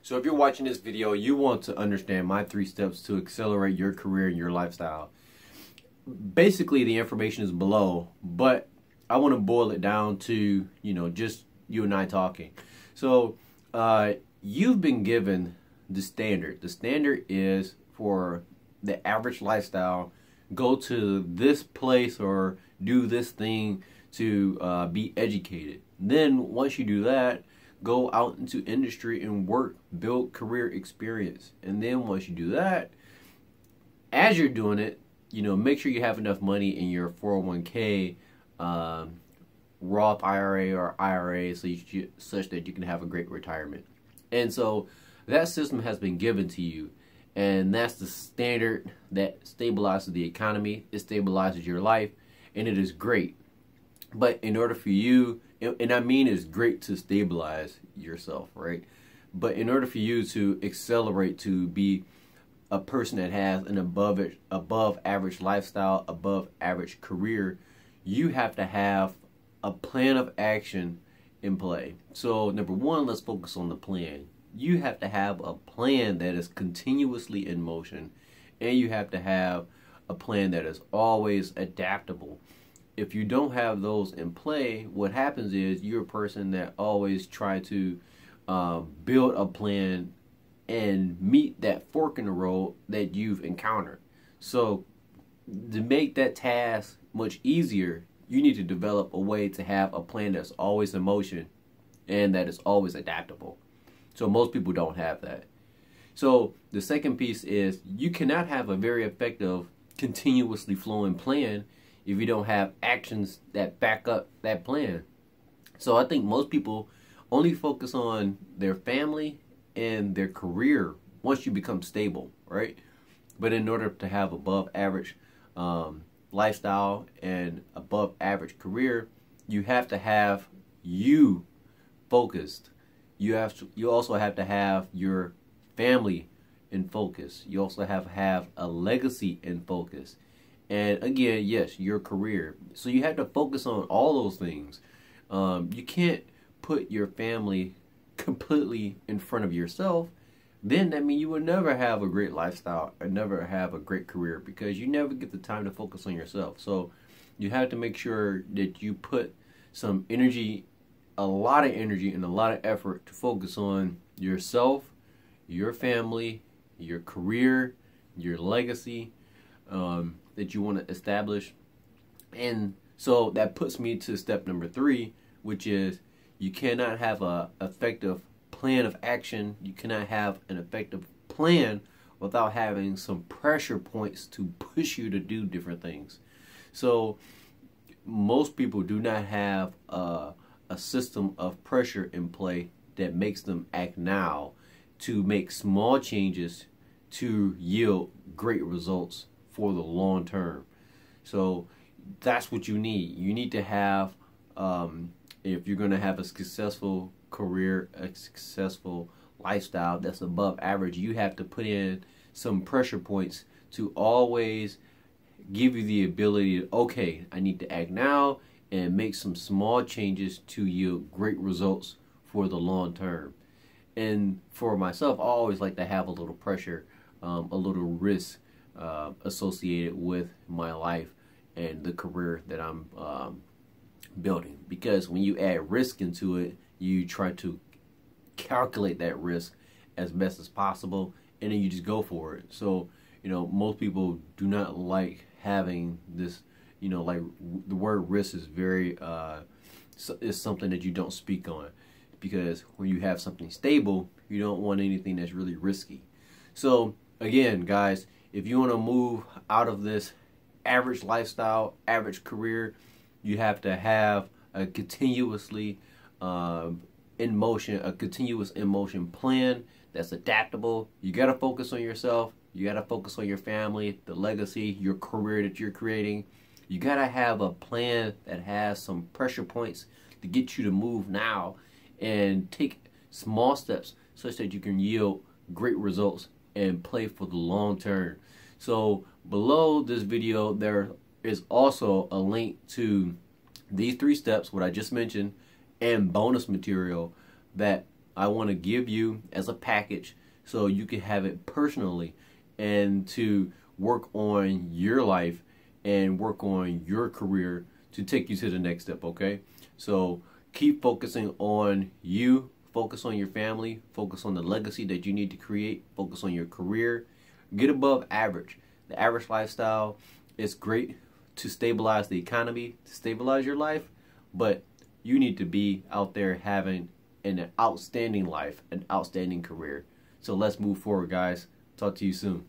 So if you're watching this video, you want to understand my 3 steps to accelerate your career and your lifestyle. Basically, the information is below, but I want to boil it down to, just you and I talking. So you've been given the standard. The standard is for the average lifestyle, go to this place or do this thing to be educated. Then once you do that, go out into industry and work, build career experience. And then once you do that, as you're doing it, make sure you have enough money in your 401k, Roth IRA or IRA, such that you can have a great retirement. And so that system has been given to you, and that's the standard that stabilizes the economy. It stabilizes your life, and it is great. But in order for you, and I mean it's great to stabilize yourself, right? But in order for you to accelerate to be a person that has an above average lifestyle, above average career, you have to have a plan of action in play. So number one, let's focus on the plan. You have to have a plan that is continuously in motion, and you have to have a plan that is always adaptable. If you don't have those in play, what happens is you're a person that always try to build a plan and meet that fork in the road that you've encountered. So to make that task much easier, you need to develop a way to have a plan that's always in motion and that is always adaptable. So most people don't have that. So the second piece is you cannot have a very effective, continuously flowing plan if you don't have actions that back up that plan. So I think most people only focus on their family and their career once you become stable, right? But in order to have above average lifestyle and above average career, you have to have you focused. You also have to have your family in focus. You also have a legacy in focus. And again, yes, your career. So you have to focus on all those things. You can't put your family completely in front of yourself. Then that means you will never have a great lifestyle or never have a great career, because you never get the time to focus on yourself. So you have to make sure that you put some energy, a lot of energy and a lot of effort to focus on yourself, your family, your career, your legacy that you want to establish. And so that puts me to step number 3, which is you cannot have an effective plan of action. You cannot have an effective plan without having some pressure points to push you to do different things. So most people do not have a system of pressure in play that makes them act now to make small changes to yield great results for the long term. So that's what you need. You need to have, if you're going to have a successful career, a successful lifestyle that's above average, you have to put in some pressure points to always give you the ability to, okay, I need to act now and make some small changes to yield great results for the long term. And for myself, I always like to have a little pressure, a little risk associated with my life and the career that I'm building. Because when you add risk into it, you try to calculate that risk as best as possible, and then you just go for it. So, most people do not like having this, like the word risk is very, is something that you don't speak on, because when you have something stable, you don't want anything that's really risky. So again, guys, if you want to move out of this average lifestyle, average career, you have to have a continuously in motion plan that's adaptable. You got to focus on yourself. You got to focus on your family, the legacy, your career that you're creating. You got to have a plan that has some pressure points to get you to move now and take small steps such that you can yield great results and play for the long term. So below this video, there is also a link to these 3 steps, what I just mentioned, and bonus material that I want to give you as a package so you can have it personally and to work on your life and work on your career to take you to the next step, okay? So keep focusing on you, focus on your family, focus on the legacy that you need to create, focus on your career. Get above average. The average lifestyle is great to stabilize the economy, to stabilize your life, but you need to be out there having an outstanding life, an outstanding career. So let's move forward, guys. Talk to you soon.